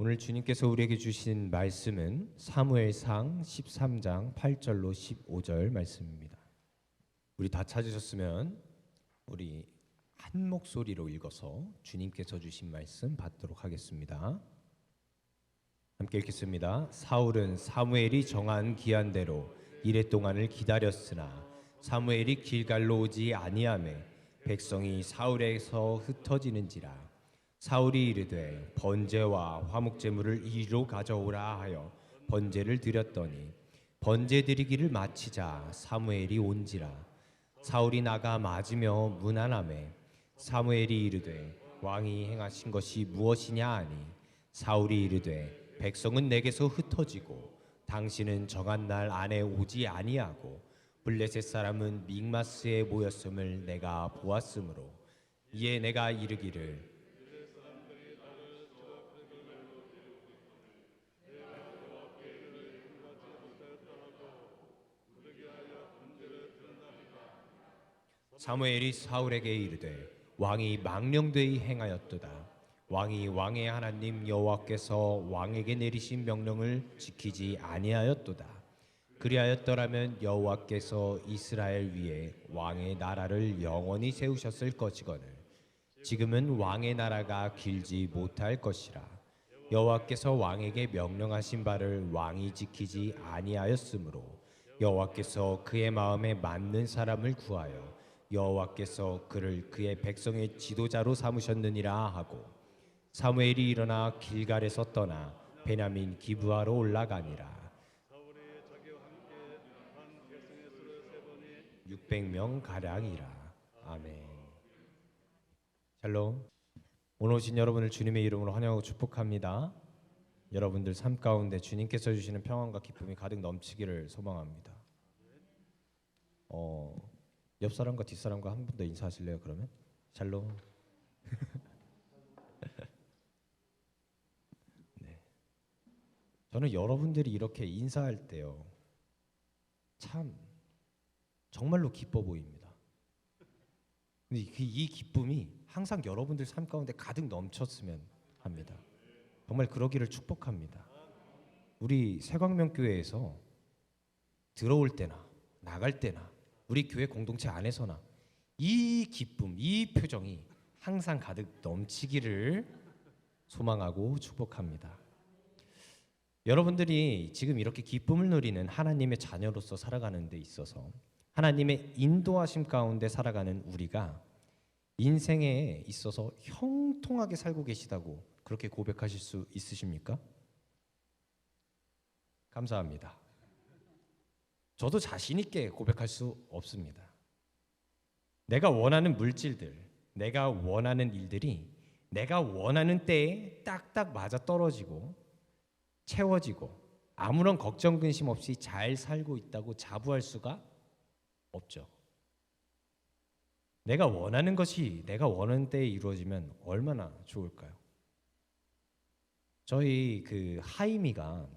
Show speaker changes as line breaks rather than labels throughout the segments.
오늘 주님께서 우리에게 주신 말씀은 사무엘상 13장 8절로 15절 말씀입니다. 우리 다 찾으셨으면 우리 한 목소리로 읽어서 주님께서 주신 말씀 받도록 하겠습니다. 함께 읽겠습니다. 사울은 사무엘이 정한 기한대로 이레 동안을 기다렸으나 사무엘이 길갈로 오지 아니하매 백성이 사울에서 흩어지는지라. 사울이 이르되 번제와 화목제물을 이리로 가져오라 하여 번제를 드렸더니 번제 드리기를 마치자 사무엘이 온지라. 사울이 나가 맞으며 문안하매 사무엘이 이르되 왕이 행하신 것이 무엇이냐 하니 사울이 이르되 백성은 내게서 흩어지고 당신은 정한 날 안에 오지 아니하고 블레셋 사람은 믹마스에 모였음을 내가 보았으므로 이에 내가 이르기를 사무엘이 사울에게 이르되 왕이 망령되이 행하였도다. 왕이 왕의 하나님 여호와께서 왕에게 내리신 명령을 지키지 아니하였도다. 그리하였더라면 여호와께서 이스라엘 위에 왕의 나라를 영원히 세우셨을 것이거늘 지금은 왕의 나라가 길지 못할 것이라. 여호와께서 왕에게 명령하신 바를 왕이 지키지 아니하였으므로 여호와께서 그의 마음에 맞는 사람을 구하여 여호와께서 그를 그의 백성의 지도자로 삼으셨느니라 하고 사무엘이 일어나 길갈에서 떠나 베냐민 기브아로 올라가니라. 600명 가량이라. 아멘. 샬롬. 오늘 오신 여러분을 주님의 이름으로 환영하고 축복합니다. 여러분들 삶 가운데 주님께서 주시는 평안과 기쁨이 가득 넘치기를 소망합니다. 옆 사람과 뒷 사람과 한 분 더 인사하실래요? 그러면 샬롬. 네. 저는 여러분들이 이렇게 인사할 때요, 참 정말로 기뻐 보입니다. 근데 이 기쁨이 항상 여러분들 삶 가운데 가득 넘쳤으면 합니다. 정말 그러기를 축복합니다. 우리 새광명교회에서 들어올 때나 나갈 때나 우리 교회 공동체 안에서나 이 기쁨, 이 표정이 항상 가득 넘치기를 소망하고 축복합니다. 여러분들이 지금 이렇게 기쁨을 누리는 하나님의 자녀로서 살아가는 데 있어서 하나님의 인도하심 가운데 살아가는 우리가 인생에 있어서 형통하게 살고 계시다고 그렇게 고백하실 수 있으십니까? 감사합니다. 저도 자신 있게 고백할 수 없습니다. 내가 원하는 물질들, 내가 원하는 일들이 내가 원하는 때에 딱딱 맞아 떨어지고 채워지고 아무런 걱정 근심 없이 잘 살고 있다고 자부할 수가 없죠. 내가 원하는 것이 내가 원하는 때에 이루어지면 얼마나 좋을까요? 저희 그 하임이가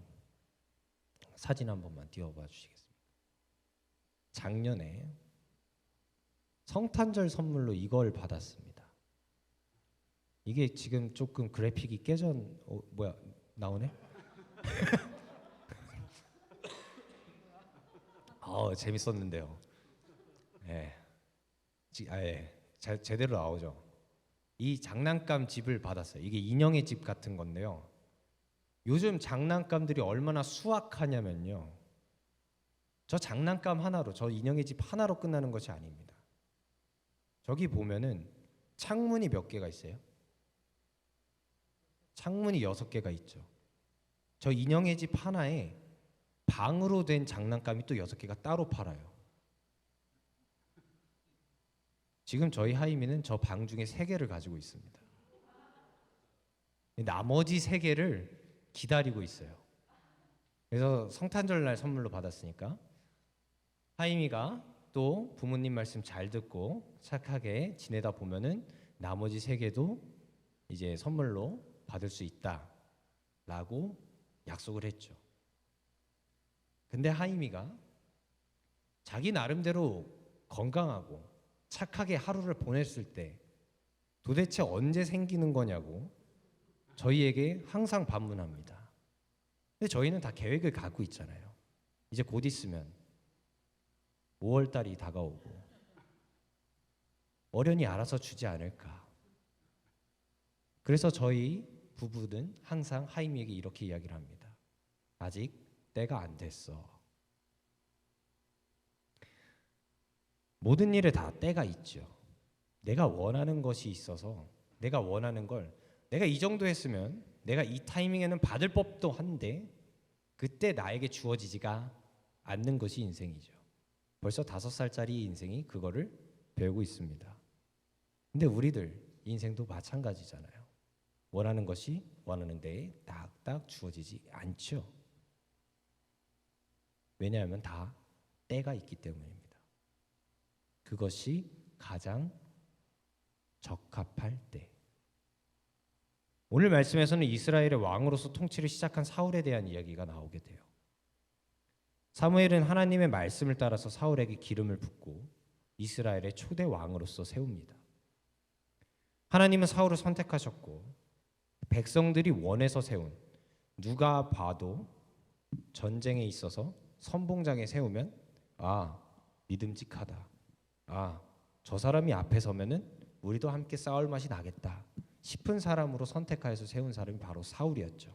사진 한 번만 띄워봐 주시겠습니까? 작년에 성탄절 선물로 이걸 받았습니다. 이게 지금 조금 그래픽이 뭐야 나오네? 재밌었는데요. 예, 제대로 나오죠. 이 장난감 집을 받았어요. 이게 인형의 집 같은 건데요. 요즘 장난감들이 얼마나 수확하냐면요. 저 장난감 하나로, 저 인형의 집 하나로 끝나는 것이 아닙니다. 저기 보면은 창문이 몇 개가 있어요? 창문이 6개가 있죠. 저 인형의 집 하나에 방으로 된 장난감이 또 6개가 따로 팔아요. 지금 저희 하이미는 저 방 중에 3개를 가지고 있습니다. 나머지 3개를 기다리고 있어요. 그래서 성탄절 날 선물로 받았으니까 하이미가 또 부모님 말씀 잘 듣고 착하게 지내다 보면은 나머지 3개도 이제 선물로 받을 수 있다라고 약속을 했죠. 근데 하이미가 자기 나름대로 건강하고 착하게 하루를 보냈을 때 도대체 언제 생기는 거냐고 저희에게 항상 반문합니다. 근데 저희는 다 계획을 갖고 있잖아요. 이제 곧 있으면 5월 달이 다가오고 어련히 알아서 주지 않을까. 그래서 저희 부부는 항상 하임이에게 이렇게 이야기를 합니다. 아직 때가 안 됐어. 모든 일에 다 때가 있죠. 내가 원하는 것이 있어서 내가 원하는 걸 내가 이 정도 했으면 내가 이 타이밍에는 받을 법도 한데 그때 나에게 주어지지가 않는 것이 인생이죠. 벌써 5살짜리 인생이 그거를 배우고 있습니다. 근데 우리들 인생도 마찬가지잖아요. 원하는 것이 원하는 데에 딱딱 주어지지 않죠. 왜냐하면 다 때가 있기 때문입니다. 그것이 가장 적합할 때. 오늘 말씀에서는 이스라엘의 왕으로서 통치를 시작한 사울에 대한 이야기가 나오게 돼요. 사무엘은 하나님의 말씀을 따라서 사울에게 기름을 붓고 이스라엘의 초대 왕으로서 세웁니다. 하나님은 사울을 선택하셨고 백성들이 원해서 세운, 누가 봐도 전쟁에 있어서 선봉장에 세우면 믿음직하다. 저 사람이 앞에 서면은 우리도 함께 싸울 맛이 나겠다 싶은 사람으로 선택하여서 세운 사람이 바로 사울이었죠.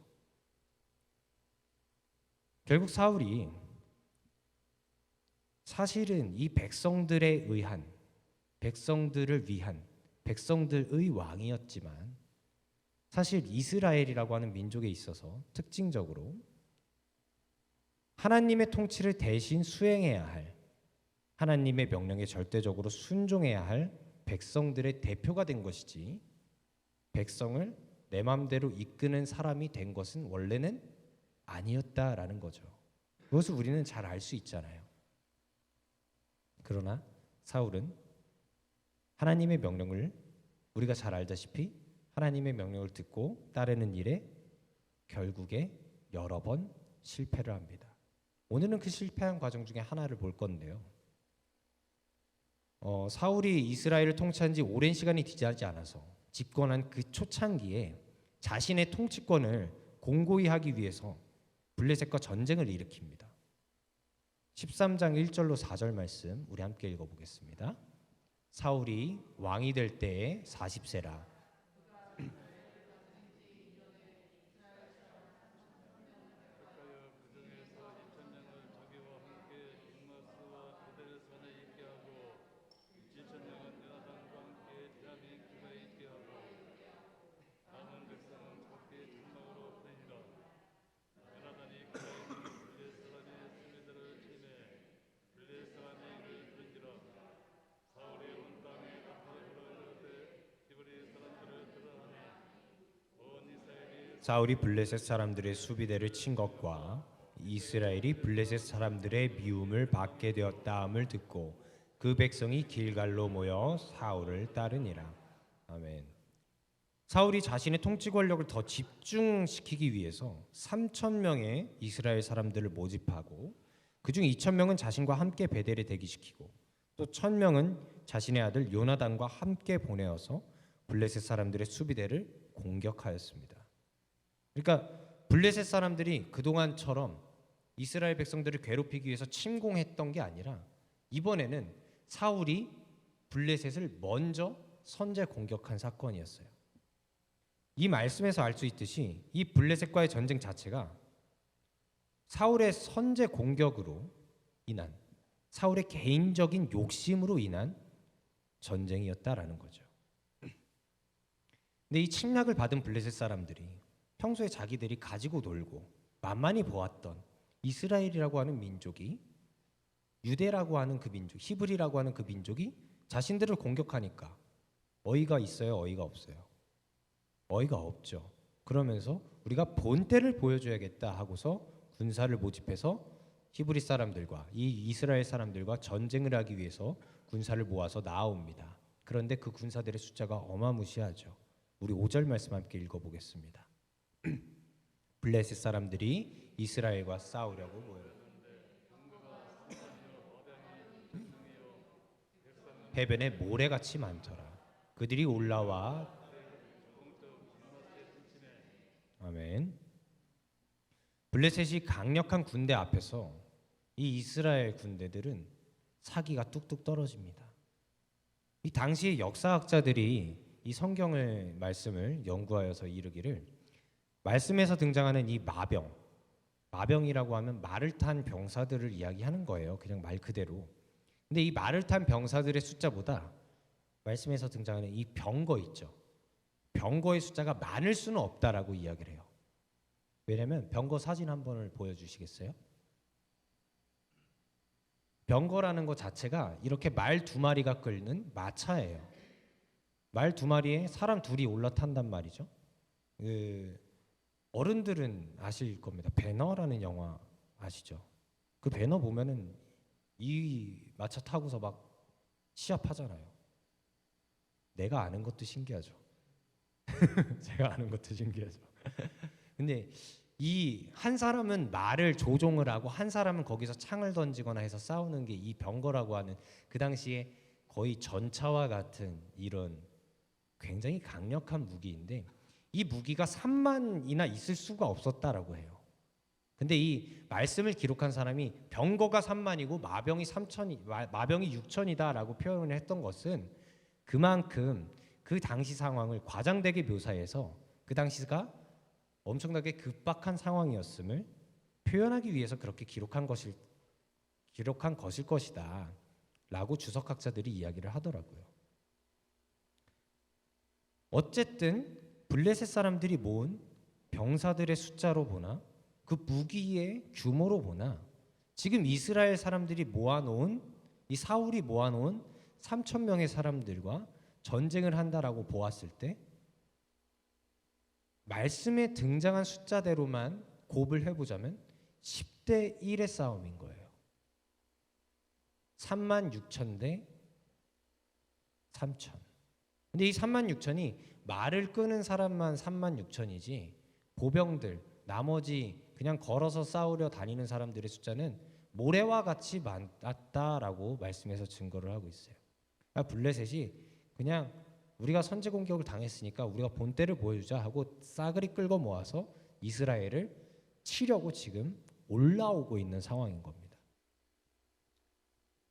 결국 사울이 사실은 이 백성들을 위한 백성들의 왕이었지만 사실 이스라엘이라고 하는 민족에 있어서 특징적으로 하나님의 통치를 대신 수행해야 할, 하나님의 명령에 절대적으로 순종해야 할 백성들의 대표가 된 것이지 백성을 내 마음대로 이끄는 사람이 된 것은 원래는 아니었다라는 거죠. 그것을 우리는 잘 알 수 있잖아요. 그러나 사울은 하나님의 명령을, 우리가 잘 알다시피 하나님의 명령을 듣고 따르는 일에 결국에 여러 번 실패를 합니다. 오늘은 그 실패한 과정 중에 하나를 볼 건데요. 사울이 이스라엘을 통치한 지 오랜 시간이 지나지 않아서 집권한 그 초창기에 자신의 통치권을 공고히 하기 위해서 블레셋과 전쟁을 일으킵니다. 13장 1절로 4절 말씀 우리 함께 읽어보겠습니다. 사울이 왕이 될 때에 40세라. 사울이 블레셋 사람들의 수비대를 친 것과 이스라엘이 블레셋 사람들의 미움을 받게 되었다함을 듣고 그 백성이 길갈로 모여 사울을 따르니라. 아멘. 사울이 자신의 통치 권력을 더 집중시키기 위해서 3,000명의 이스라엘 사람들을 모집하고 그중 2,000명은 자신과 함께 베델에 대기시키고 또 1,000명은 자신의 아들 요나단과 함께 보내어서 블레셋 사람들의 수비대를 공격하였습니다. 그러니까 블레셋 사람들이 그동안처럼 이스라엘 백성들을 괴롭히기 위해서 침공했던 게 아니라 이번에는 사울이 블레셋을 먼저 선제 공격한 사건이었어요. 이 말씀에서 알 수 있듯이 이 블레셋과의 전쟁 자체가 사울의 선제 공격으로 인한, 사울의 개인적인 욕심으로 인한 전쟁이었다라는 거죠. 근데 이 침략을 받은 블레셋 사람들이 평소에 자기들이 가지고 놀고 만만히 보았던 이스라엘이라고 하는 민족이, 유대라고 하는 그 민족, 히브리라고 하는 그 민족이 자신들을 공격하니까 어이가 있어요? 어이가 없어요? 어이가 없죠. 그러면서 우리가 본때를 보여줘야겠다 하고서 군사를 모집해서 히브리 사람들과 이 이스라엘 사람들과 전쟁을 하기 위해서 군사를 모아서 나아옵니다. 그런데 그 군사들의 숫자가 어마무시하죠. 우리 5절 말씀 함께 읽어보겠습니다. 블레셋 사람들이 이스라엘과 싸우려고 모였는데 해변에 모래같이 많더라. 그들이 올라와 블레셋이 강력한 군대 앞에서 이 이스라엘 군대들은 사기가 뚝뚝 떨어집니다. 이 당시의 역사학자들이 이 성경의 말씀을 연구하여서 이르기를, 말씀에서 등장하는 이 마병이라고 하면 말을 탄 병사들을 이야기하는 거예요. 그냥 말 그대로. 근데 이 말을 탄 병사들의 숫자보다 말씀에서 등장하는 이 병거 있죠. 병거의 숫자가 많을 수는 없다라고 이야기를 해요. 왜냐하면 병거 사진 한 번을 보여주시겠어요? 병거라는 것 자체가 이렇게 말 두 마리가 끌는 마차예요. 말 두 마리에 사람 둘이 올라탄단 말이죠. 어른들은 아실 겁니다. 배너라는 영화 아시죠? 그 배너 보면은 이 마차 타고서 막 시합하잖아요. 내가 아는 것도 신기하죠. 제가 아는 것도 신기하죠. 근데 이 한 사람은 말을 조종을 하고 한 사람은 거기서 창을 던지거나 해서 싸우는 게 이 병거라고 하는, 그 당시에 거의 전차와 같은 이런 굉장히 강력한 무기인데, 이 무기가 3만이나 있을 수가 없었다라고 해요. 근데 이 말씀을 기록한 사람이 병거가 3만이고 마병이 6천이다라고 표현을 했던 것은 그만큼 그 당시 상황을 과장되게 묘사해서 그 당시가 엄청나게 급박한 상황이었음을 표현하기 위해서 그렇게 기록한 것일 것이다 라고 주석학자들이 이야기를 하더라고요. 어쨌든 블레셋 사람들이 모은 병사들의 숫자로 보나 그 무기의 규모로 보나 지금 이스라엘 사람들이 모아놓은, 이 사울이 모아놓은 3천 명의 사람들과 전쟁을 한다라고 보았을 때 말씀에 등장한 숫자대로만 곱을 해보자면 10대 1의 싸움인 거예요. 3만 6천 대 3천. 근데 이 3만 6천이 말을 끄는 사람만 3만 6천이지 보병들, 나머지 그냥 걸어서 싸우려 다니는 사람들의 숫자는 모래와 같이 많았다라고 말씀에서 증거를 하고 있어요. 그러니까 블레셋이 그냥 우리가 선제 공격을 당했으니까 우리가 본때를 보여주자 하고 싸그리 끌고 모아서 이스라엘을 치려고 지금 올라오고 있는 상황인 겁니다.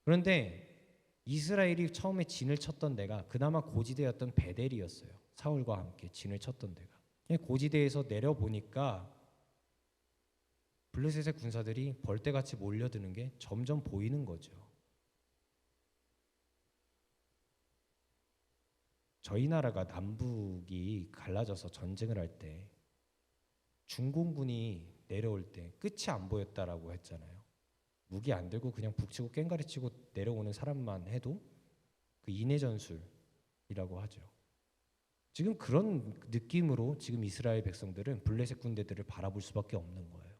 그런데 이스라엘이 처음에 진을 쳤던 데가 그나마 고지대였던 베델이었어요. 사울과 함께 진을 쳤던 데가. 고지대에서 내려보니까 블레셋의 군사들이 벌떼같이 몰려드는 게 점점 보이는 거죠. 저희 나라가 남북이 갈라져서 전쟁을 할 때 중공군이 내려올 때 끝이 안 보였다라고 했잖아요. 무기 안 들고 그냥 북치고 깽가리 치고 내려오는 사람만 해도 그 인해 전술이라고 하죠. 지금 그런 느낌으로 지금 이스라엘 백성들은 블레셋 군대들을 바라볼 수밖에 없는 거예요.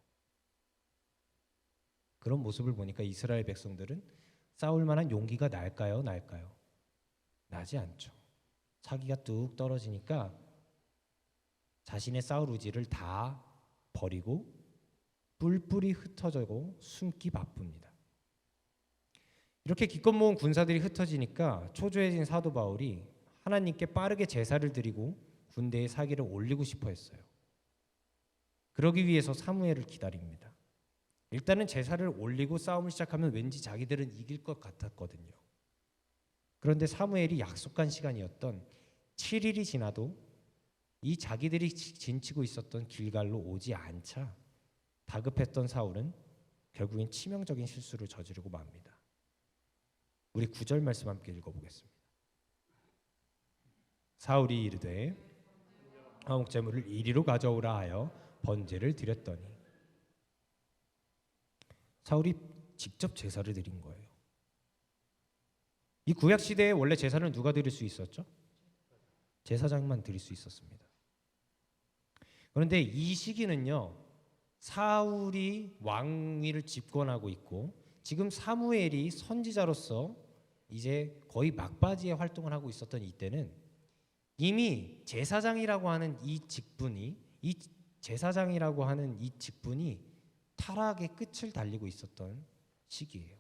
그런 모습을 보니까 이스라엘 백성들은 싸울 만한 용기가 날까요? 나지 않죠. 사기가 뚝 떨어지니까 자신의 싸울 의지를 다 버리고 뿔뿔이 흩어져고 숨기 바쁩니다. 이렇게 기껏 모은 군사들이 흩어지니까 초조해진 사도 바울이 하나님께 빠르게 제사를 드리고 군대의 사기를 올리고 싶어 했어요. 그러기 위해서 사무엘을 기다립니다. 일단은 제사를 올리고 싸움을 시작하면 왠지 자기들은 이길 것 같았거든요. 그런데 사무엘이 약속한 시간이었던 7일이 지나도 이 자기들이 진치고 있었던 길갈로 오지 않자 다급했던 사울은 결국엔 치명적인 실수를 저지르고 맙니다. 우리 9절 말씀 함께 읽어보겠습니다. 사울이 이르되 화목제물을 이리로 가져오라 하여 번제를 드렸더니, 사울이 직접 제사를 드린 거예요. 이 구약 시대에 원래 제사를 누가 드릴 수 있었죠? 제사장만 드릴 수 있었습니다. 그런데 이 시기는요, 사울이 왕위를 집권하고 있고 지금 사무엘이 선지자로서 이제 거의 막바지에 활동을 하고 있었던 이때는 이미 제사장이라고 하는 이 직분이 타락의 끝을 달리고 있었던 시기예요.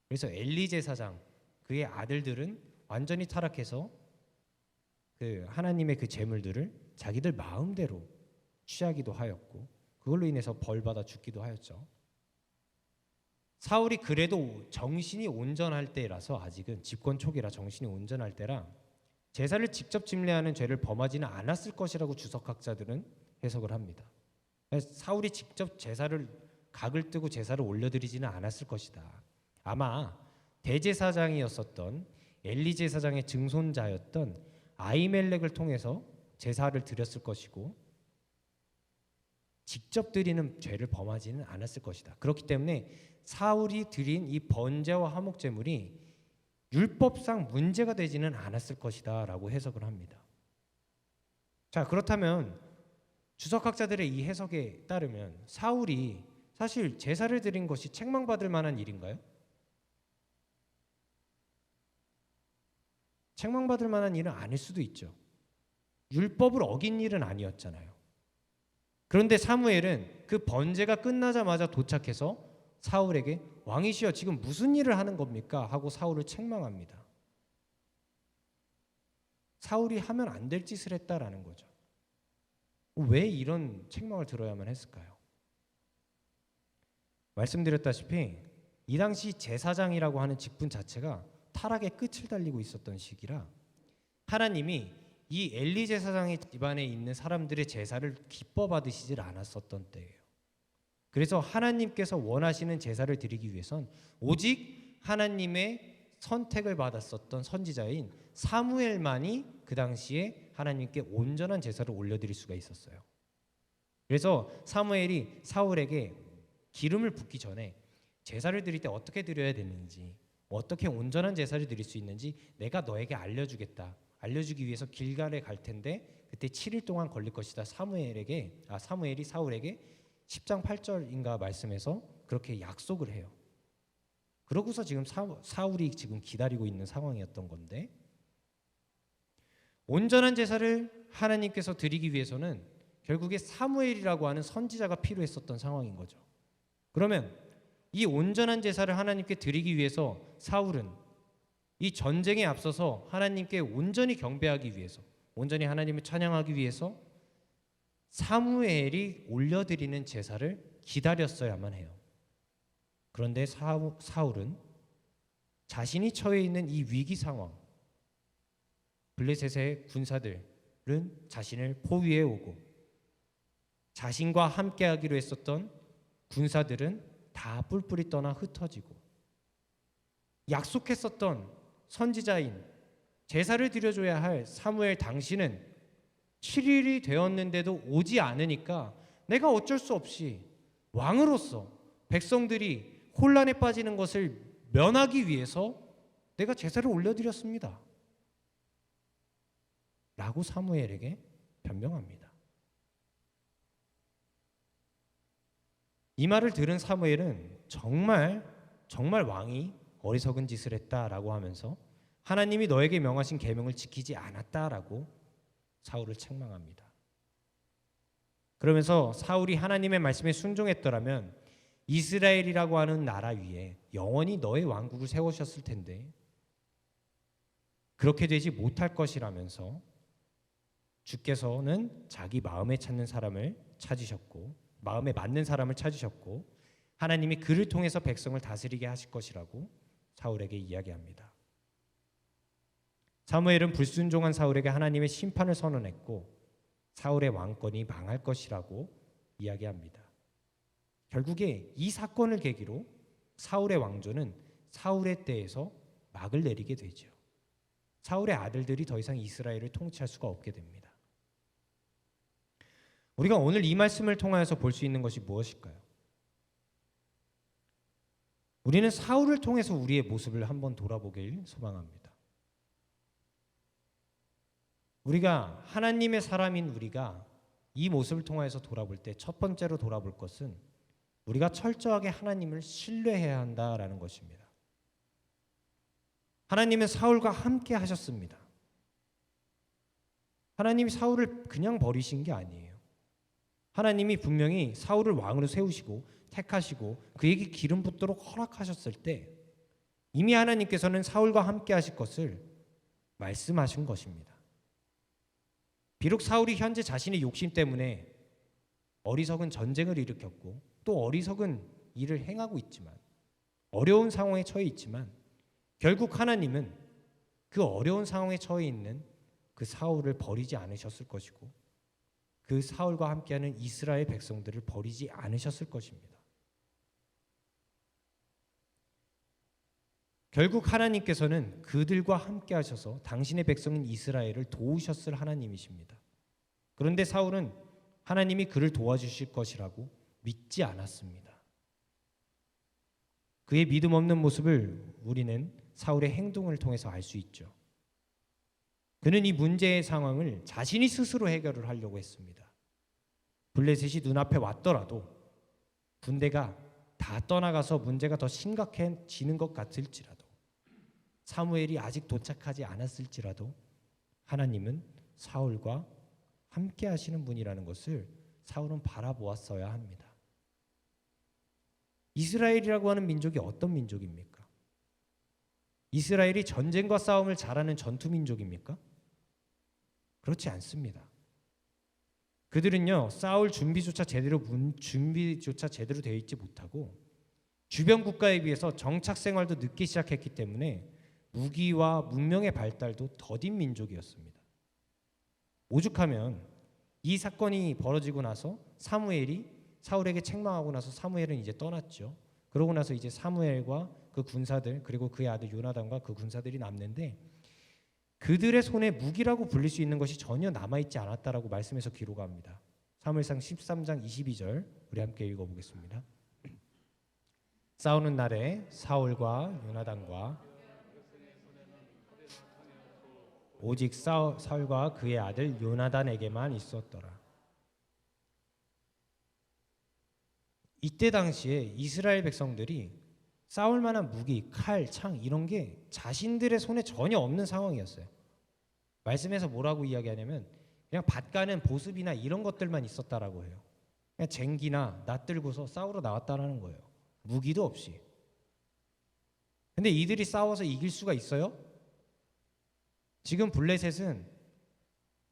그래서 엘리 제사장, 그의 아들들은 완전히 타락해서 그 하나님의 그 제물들을 자기들 마음대로 취하기도 하였고, 그걸로 인해서 벌받아 죽기도 하였죠. 사울이 그래도 정신이 온전할 때라서, 아직은 집권 초기라 정신이 온전할 때라 제사를 직접 침례하는 죄를 범하지는 않았을 것이라고 주석학자들은 해석을 합니다. 사울이 직접 제사를 각을 뜨고 제사를 올려드리지는 않았을 것이다. 아마 대제사장이었었던 엘리 제사장의 증손자였던 아히멜렉을 통해서 제사를 드렸을 것이고 직접 드리는 죄를 범하지는 않았을 것이다. 그렇기 때문에 사울이 드린 이 번제와 화목 제물이 율법상 문제가 되지는 않았을 것이다 라고 해석을 합니다. 자, 그렇다면 주석학자들의 이 해석에 따르면 사울이 사실 제사를 드린 것이 책망받을 만한 일인가요? 책망받을 만한 일은 아닐 수도 있죠. 율법을 어긴 일은 아니었잖아요. 그런데 사무엘은 그 번제가 끝나자마자 도착해서 사울에게 왕이시여 지금 무슨 일을 하는 겁니까? 하고 사울을 책망합니다. 사울이 하면 안 될 짓을 했다라는 거죠. 왜 이런 책망을 들어야만 했을까요? 말씀드렸다시피 이 당시 제사장이라고 하는 직분 자체가 타락의 끝을 달리고 있었던 시기라 하나님이 이 엘리 제사장의 집안에 있는 사람들의 제사를 기뻐 받으시질 않았었던 때예요. 그래서 하나님께서 원하시는 제사를 드리기 위해선 오직 하나님의 선택을 받았었던 선지자인 사무엘만이 그 당시에 하나님께 온전한 제사를 올려드릴 수가 있었어요. 그래서 사무엘이 사울에게 기름을 붓기 전에 제사를 드릴 때 어떻게 드려야 되는지, 어떻게 온전한 제사를 드릴 수 있는지 내가 너에게 알려주겠다. 알려주기 위해서 길갈에 갈 텐데 그때 7일 동안 걸릴 것이다. 사무엘이 사울에게 10장 8절인가 말씀에서 그렇게 약속을 해요. 그러고서 지금 사울이 지금 기다리고 있는 상황이었던 건데, 온전한 제사를 하나님께서 드리기 위해서는 결국에 사무엘이라고 하는 선지자가 필요했었던 상황인 거죠. 그러면 이 온전한 제사를 하나님께 드리기 위해서 사울은 이 전쟁에 앞서서 하나님께 온전히 경배하기 위해서, 온전히 하나님을 찬양하기 위해서 사무엘이 올려드리는 제사를 기다렸어야만 해요. 그런데 사울은 자신이 처해 있는 이 위기 상황, 블레셋의 군사들은 자신을 포위해 오고 자신과 함께하기로 했었던 군사들은 다 뿔뿔이 떠나 흩어지고 약속했었던 선지자인 제사를 드려줘야 할 사무엘 당신은 7일이 되었는데도 오지 않으니까 내가 어쩔 수 없이 왕으로서 백성들이 혼란에 빠지는 것을 면하기 위해서 내가 제사를 올려드렸습니다. 라고 사무엘에게 변명합니다. 이 말을 들은 사무엘은 정말 왕이 어리석은 짓을 했다라고 하면서 하나님이 너에게 명하신 계명을 지키지 않았다라고 사울을 책망합니다. 그러면서 사울이 하나님의 말씀에 순종했더라면 이스라엘이라고 하는 나라 위에 영원히 너의 왕국을 세우셨을 텐데 그렇게 되지 못할 것이라면서 주께서는 자기 마음에 찾는 사람을 찾으셨고 마음에 맞는 사람을 찾으셨고 하나님이 그를 통해서 백성을 다스리게 하실 것이라고 사울에게 이야기합니다. 사무엘은 불순종한 사울에게 하나님의 심판을 선언했고 사울의 왕권이 망할 것이라고 이야기합니다. 결국에 이 사건을 계기로 사울의 왕조는 사울의 때에서 막을 내리게 되죠. 사울의 아들들이 더 이상 이스라엘을 통치할 수가 없게 됩니다. 우리가 오늘 이 말씀을 통하여서 볼 수 있는 것이 무엇일까요? 우리는 사울을 통해서 우리의 모습을 한번 돌아보길 소망합니다. 우리가 하나님의 사람인 우리가 이 모습을 통해서 돌아볼 때 첫 번째로 돌아볼 것은 우리가 철저하게 하나님을 신뢰해야 한다라는 것입니다. 하나님은 사울과 함께 하셨습니다. 하나님이 사울을 그냥 버리신 게 아니에요. 하나님이 분명히 사울을 왕으로 세우시고 택하시고 그에게 기름 붓도록 허락하셨을 때 이미 하나님께서는 사울과 함께 하실 것을 말씀하신 것입니다. 비록 사울이 현재 자신의 욕심 때문에 어리석은 전쟁을 일으켰고 또 어리석은 일을 행하고 있지만 어려운 상황에 처해 있지만 결국 하나님은 그 어려운 상황에 처해 있는 그 사울을 버리지 않으셨을 것이고 그 사울과 함께하는 이스라엘 백성들을 버리지 않으셨을 것입니다. 결국 하나님께서는 그들과 함께 하셔서 당신의 백성인 이스라엘을 도우셨을 하나님이십니다. 그런데 사울은 하나님이 그를 도와주실 것이라고 믿지 않았습니다. 그의 믿음 없는 모습을 우리는 사울의 행동을 통해서 알 수 있죠. 그는 이 문제의 상황을 자신이 스스로 해결을 하려고 했습니다. 블레셋이 눈앞에 왔더라도 군대가 다 떠나가서 문제가 더 심각해지는 것 같을지라도 사무엘이 아직 도착하지 않았을지라도 하나님은 사울과 함께 하시는 분이라는 것을 사울은 바라보았어야 합니다. 이스라엘이라고 하는 민족이 어떤 민족입니까? 이스라엘이 전쟁과 싸움을 잘하는 전투 민족입니까? 그렇지 않습니다. 그들은요, 싸울 준비조차 제대로 되어 있지 못하고 주변 국가에 비해서 정착 생활도 늦게 시작했기 때문에 무기와 문명의 발달도 더딘 민족이었습니다. 오죽하면 이 사건이 벌어지고 나서 사무엘이 사울에게 책망하고 나서 사무엘은 이제 떠났죠. 그러고 나서 이제 사무엘과 그 군사들 그리고 그의 아들 요나단과 그 군사들이 남는데 그들의 손에 무기라고 불릴 수 있는 것이 전혀 남아있지 않았다라고 말씀에서 기록합니다. 사무엘상 13장 22절 우리 함께 읽어보겠습니다. 싸우는 날에 사울과 요나단과 오직 사울과 그의 아들 요나단에게만 있었더라. 이때 당시에 이스라엘 백성들이 싸울 만한 무기, 칼, 창 이런 게 자신들의 손에 전혀 없는 상황이었어요. 말씀에서 뭐라고 이야기하냐면 그냥 밭 가는 보습이나 이런 것들만 있었다라고 해요. 그냥 쟁기나 낫들고서 싸우러 나왔다라는 거예요. 무기도 없이. 근데 이들이 싸워서 이길 수가 있어요? 지금 블레셋은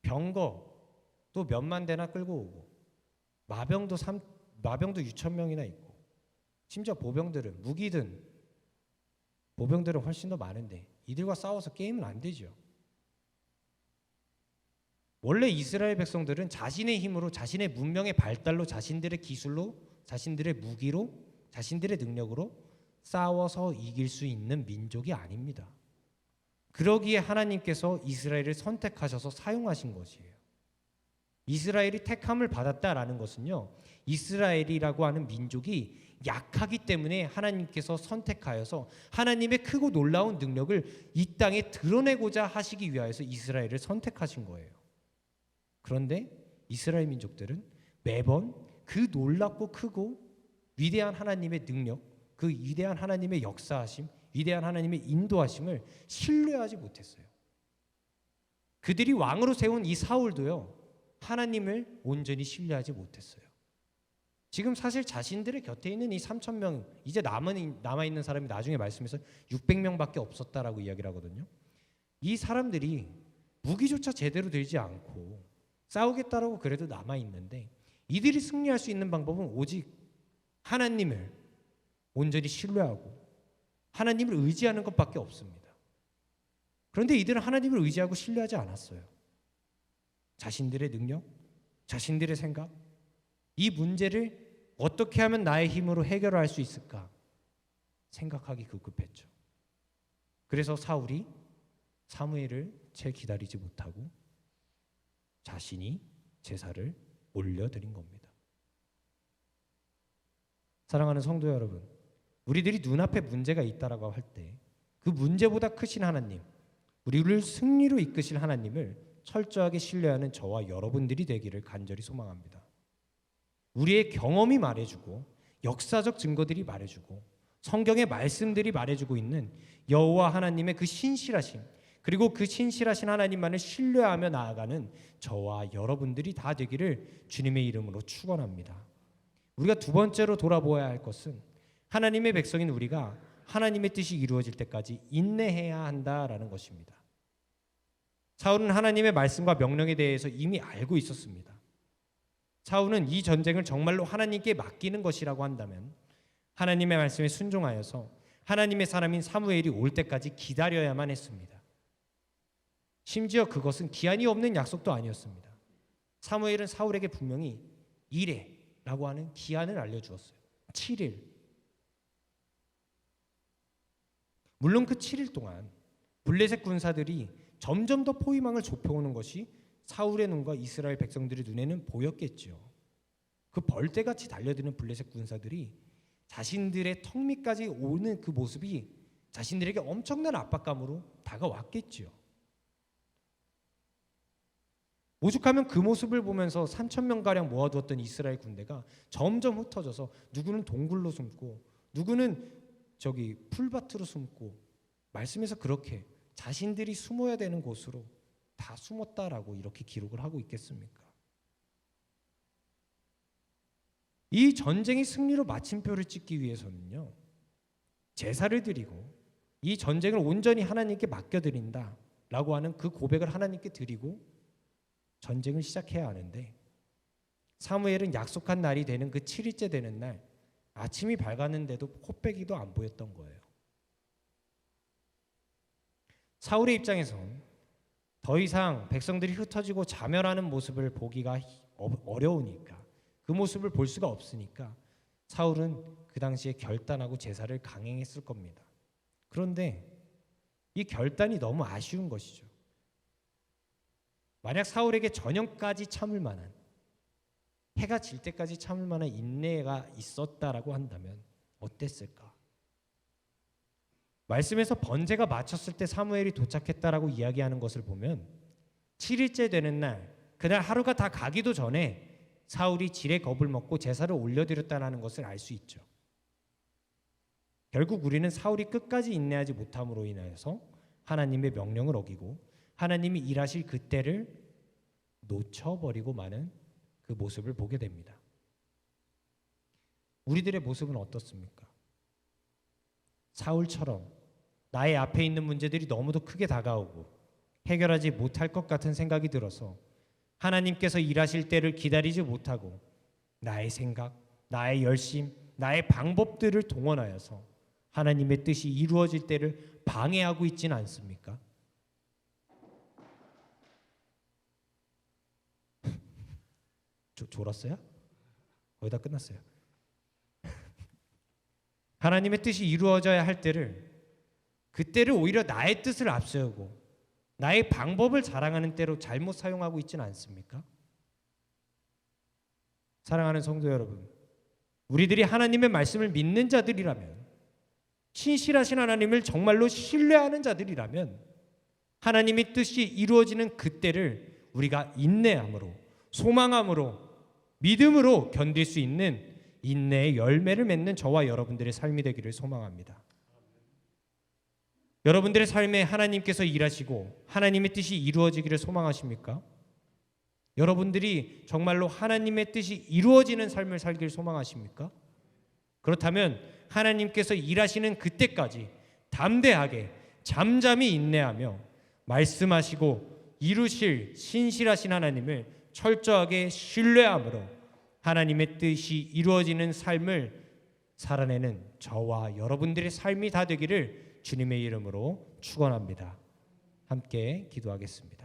병거 또 몇만 대나 끌고 오고 마병도 6천 명이나 있고 심지어 보병들은 보병들은 훨씬 더 많은데 이들과 싸워서 게임은 안 되죠. 원래 이스라엘 백성들은 자신의 힘으로 자신의 문명의 발달로 자신들의 기술로 자신들의 무기로 자신들의 능력으로 싸워서 이길 수 있는 민족이 아닙니다. 그러기에 하나님께서 이스라엘을 선택하셔서 사용하신 것이에요. 이스라엘이 택함을 받았다라는 것은요, 이스라엘이라고 하는 민족이 약하기 때문에 하나님께서 선택하여서 하나님의 크고 놀라운 능력을 이 땅에 드러내고자 하시기 위하여서 이스라엘을 선택하신 거예요. 그런데 이스라엘 민족들은 매번 그 놀랍고 크고 위대한 하나님의 능력, 그 위대한 하나님의 역사하심, 위대한 하나님의 인도하심을 신뢰하지 못했어요. 그들이 왕으로 세운 이 사울도요, 하나님을 온전히 신뢰하지 못했어요. 지금 사실 자신들의 곁에 있는 이 3천 명, 이제 남아있는 사람이 나중에 말씀에서 600명밖에 없었다라고 이야기를 하거든요. 이 사람들이 무기조차 제대로 되지 않고 싸우겠다라고 그래도 남아있는데 이들이 승리할 수 있는 방법은 오직 하나님을 온전히 신뢰하고 하나님을 의지하는 것밖에 없습니다. 그런데 이들은 하나님을 의지하고 신뢰하지 않았어요. 자신들의 능력, 자신들의 생각, 이 문제를 어떻게 하면 나의 힘으로 해결할 수 있을까 생각하기 급급했죠. 그래서 사울이 사무엘을 채 기다리지 못하고 자신이 제사를 올려드린 겁니다. 사랑하는 성도 여러분, 우리들이 눈앞에 문제가 있다라고 할 때 그 문제보다 크신 하나님, 우리를 승리로 이끄실 하나님을 철저하게 신뢰하는 저와 여러분들이 되기를 간절히 소망합니다. 우리의 경험이 말해주고 역사적 증거들이 말해주고 성경의 말씀들이 말해주고 있는 여호와 하나님의 그 신실하심, 그리고 그 신실하신 하나님만을 신뢰하며 나아가는 저와 여러분들이 다 되기를 주님의 이름으로 축원합니다. 우리가 두 번째로 돌아보아야 할 것은 하나님의 백성인 우리가 하나님의 뜻이 이루어질 때까지 인내해야 한다라는 것입니다. 사울은 하나님의 말씀과 명령에 대해서 이미 알고 있었습니다. 사울은 이 전쟁을 정말로 하나님께 맡기는 것이라고 한다면 하나님의 말씀에 순종하여서 하나님의 사람인 사무엘이 올 때까지 기다려야만 했습니다. 심지어 그것은 기한이 없는 약속도 아니었습니다. 사무엘은 사울에게 분명히 이래라고 하는 기한을 알려주었어요. 7일. 물론 그 7일 동안 블레셋 군사들이 점점 더 포위망을 좁혀오는 것이 사울의 눈과 이스라엘 백성들의 눈에는 보였겠죠. 그 벌떼같이 달려드는 블레셋 군사들이 자신들의 턱 밑까지 오는 그 모습이 자신들에게 엄청난 압박감으로 다가왔겠죠. 오죽하면 그 모습을 보면서 3,000명가량 모아두었던 이스라엘 군대가 점점 흩어져서 누구는 동굴로 숨고 누구는 저기 풀밭으로 숨고, 말씀에서 그렇게 자신들이 숨어야 되는 곳으로 다 숨었다라고 이렇게 기록을 하고 있겠습니까? 이 전쟁의 승리로 마침표를 찍기 위해서는요, 제사를 드리고 이 전쟁을 온전히 하나님께 맡겨드린다라고 하는 그 고백을 하나님께 드리고 전쟁을 시작해야 하는데, 사무엘은 약속한 날이 되는 그 7일째 되는 날 아침이 밝았는데도 코빼기도 안 보였던 거예요. 사울의 입장에선 더 이상 백성들이 흩어지고 자멸하는 모습을 보기가 어려우니까, 그 모습을 볼 수가 없으니까 사울은 그 당시에 결단하고 제사를 강행했을 겁니다. 그런데 이 결단이 너무 아쉬운 것이죠. 만약 사울에게 저녁까지 참을 만한, 해가 질 때까지 참을 만한 인내가 있었다라고 한다면 어땠을까? 말씀에서 번제가 마쳤을 때 사무엘이 도착했다라고 이야기하는 것을 보면 7일째 되는 날, 그날 하루가 다 가기도 전에 사울이 질의 겁을 먹고 제사를 올려드렸다는 것을 알 수 있죠. 결국 우리는 사울이 끝까지 인내하지 못함으로 인하여서 하나님의 명령을 어기고 하나님이 일하실 그때를 놓쳐버리고 마는 그 모습을 보게 됩니다. 우리들의 모습은 어떻습니까? 사울처럼 나의 앞에 있는 문제들이 너무도 크게 다가오고 해결하지 못할 것 같은 생각이 들어서 하나님께서 일하실 때를 기다리지 못하고 나의 생각, 나의 열심, 나의 방법들을 동원하여서 하나님의 뜻이 이루어질 때를 방해하고 있지는 않습니까? 졸았어요? 거의 다 끝났어요. 하나님의 뜻이 이루어져야 할 때를, 그때를 오히려 나의 뜻을 앞세우고 나의 방법을 자랑하는 때로 잘못 사용하고 있지는 않습니까? 사랑하는 성도 여러분, 우리들이 하나님의 말씀을 믿는 자들이라면, 신실하신 하나님을 정말로 신뢰하는 자들이라면 하나님의 뜻이 이루어지는 그때를 우리가 인내함으로, 소망함으로, 믿음으로 견딜 수 있는 인내의 열매를 맺는 저와 여러분들의 삶이 되기를 소망합니다. 여러분들의 삶에 하나님께서 일하시고 하나님의 뜻이 이루어지기를 소망하십니까? 여러분들이 정말로 하나님의 뜻이 이루어지는 삶을 살기를 소망하십니까? 그렇다면 하나님께서 일하시는 그때까지 담대하게 잠잠히 인내하며 말씀하시고 이루실 신실하신 하나님을 철저하게 신뢰함으로 하나님의 뜻이 이루어지는 삶을 살아내는 저와 여러분들의 삶이 다 되기를 주님의 이름으로 축원합니다. 함께 기도하겠습니다.